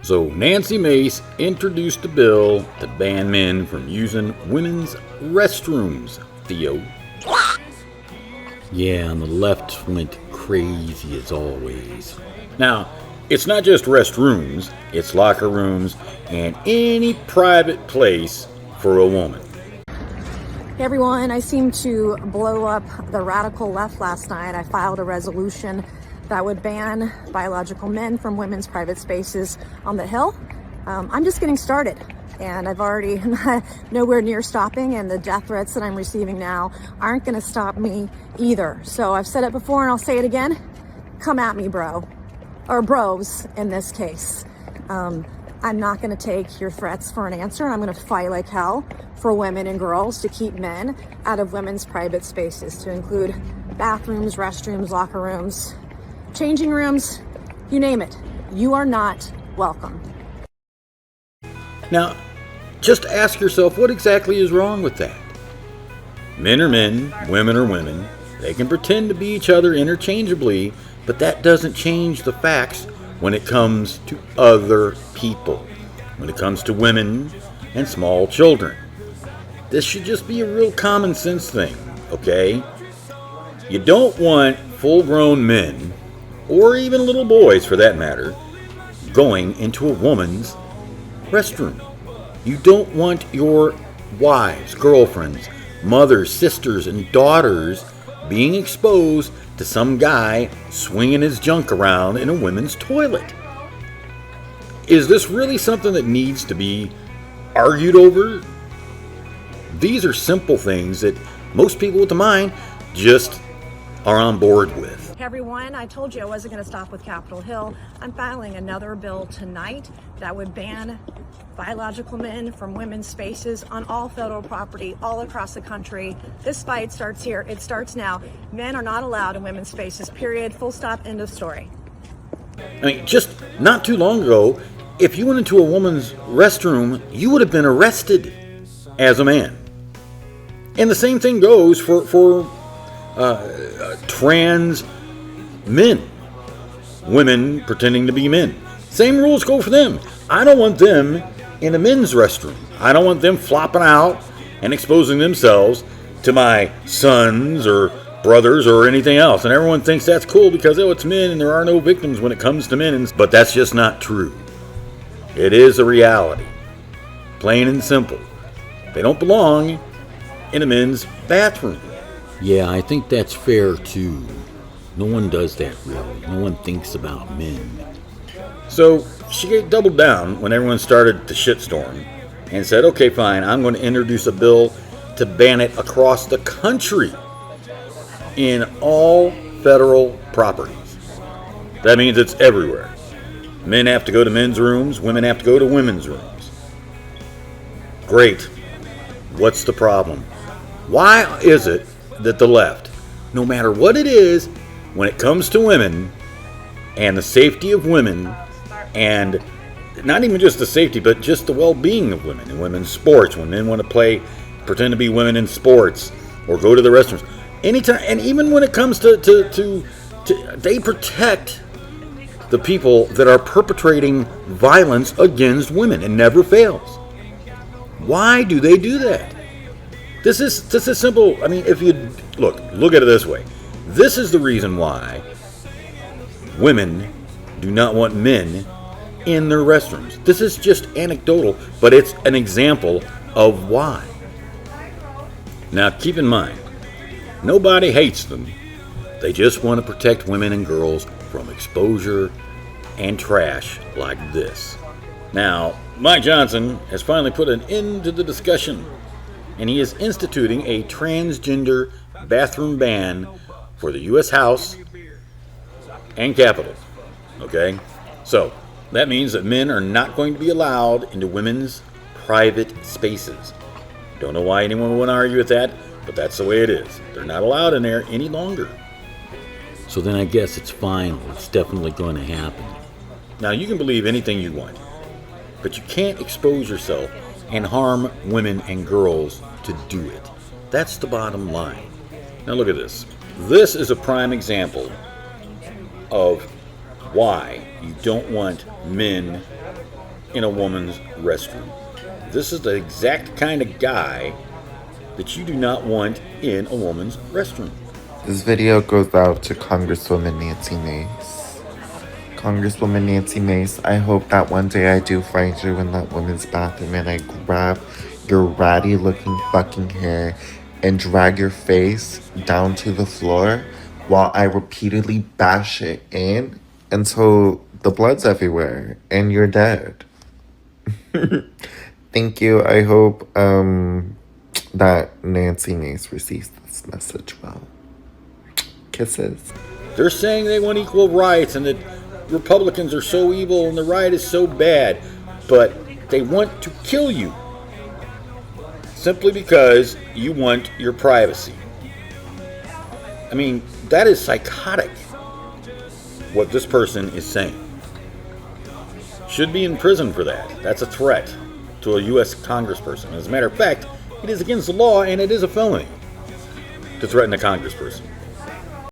So Nancy Mace introduced a bill to ban men from using women's restrooms, Theo. Yeah, and the left went crazy as always. Now, it's not just restrooms, it's locker rooms and any private place for a woman. Hey everyone, I seemed to blow up the radical left last night. I filed a resolution that would ban biological men from women's private spaces on the Hill. I'm just getting started, and I've already nowhere near stopping, and the death threats that I'm receiving now aren't gonna stop me either. So I've said it before and I'll say it again, come at me, bro, or bros in this case. I'm not gonna take your threats for an answer, and I'm gonna fight like hell for women and girls to keep men out of women's private spaces, to include bathrooms, restrooms, locker rooms, changing rooms, you name it. You are not welcome. Now, just ask yourself, what exactly is wrong with that? Men are men, women are women. They can pretend to be each other interchangeably, but that doesn't change the facts when it comes to other people, when it comes to women and small children. This should just be a real common sense thing, okay? You don't want full-grown men, or even little boys for that matter, going into a woman's restroom. You don't want your wives, girlfriends, mothers, sisters, and daughters being exposed to some guy swinging his junk around in a women's toilet. Is this really something that needs to be argued over? These are simple things that most people with a mind just are on board with. Hey everyone, I told you I wasn't going to stop with Capitol Hill. I'm filing another bill tonight that would ban biological men from women's spaces on all federal property all across the country. This fight starts here. It starts now. Men are not allowed in women's spaces, period, full stop, end of story. I mean, just not too long ago, if you went into a woman's restroom, you would have been arrested as a man. And the same thing goes for trans men, women pretending to be men. Same rules go for them. I don't want them in a men's restroom. I don't want them flopping out and exposing themselves to my sons or brothers or anything else. And everyone thinks that's cool because, oh, it's men and there are no victims when it comes to men. But that's just not true. It is a reality. Plain and simple. They don't belong in a men's bathroom. Yeah, I think that's fair too. No one does that really. No one thinks about men. So she doubled down when everyone started to shitstorm and said, okay, fine, I'm going to introduce a bill to ban it across the country in all federal properties. That means it's everywhere. Men have to go to men's rooms, women have to go to women's rooms. Great. What's the problem? Why is it that the left, no matter what it is, when it comes to women and the safety of women, and not even just the safety, but just the well-being of women in women's sports, when men want to pretend to be women in sports, or go to the restrooms, anytime, and even when it comes to they protect the people that are perpetrating violence against women. It never fails. Why do they do that? This is simple. I mean, if you look at it this way. This is the reason why women do not want men in their restrooms. This is just anecdotal, but it's an example of why. Now, keep in mind, nobody hates them. They just want to protect women and girls from exposure and trash like this. Now, Mike Johnson has finally put an end to the discussion, and he is instituting a transgender bathroom ban for the U.S. House and Capitol. Okay? So, that means that men are not going to be allowed into women's private spaces. Don't know why anyone would want to argue with that, but that's the way it is. They're not allowed in there any longer. So then I guess it's final. It's definitely going to happen. Now, you can believe anything you want, but you can't expose yourself and harm women and girls to do it. That's the bottom line. Now look at this. This is a prime example of why you don't want men in a woman's restroom. This is the exact kind of guy that you do not want in a woman's restroom. This video goes out to Congresswoman Nancy Mace. Congresswoman Nancy Mace, I hope that one day I do find you in that woman's bathroom and I grab your ratty looking fucking hair and drag your face down to the floor while I repeatedly bash it in until the blood's everywhere and you're dead. Thank you. I hope that Nancy Mace receives this message well. Kisses. They're saying they want equal rights and that Republicans are so evil and the right is so bad, but they want to kill you simply because you want your privacy. I mean, that is psychotic, what this person is saying. Should be in prison for that. That's a threat to a U.S. congressperson. As a matter of fact, it is against the law and it is a felony to threaten a congressperson.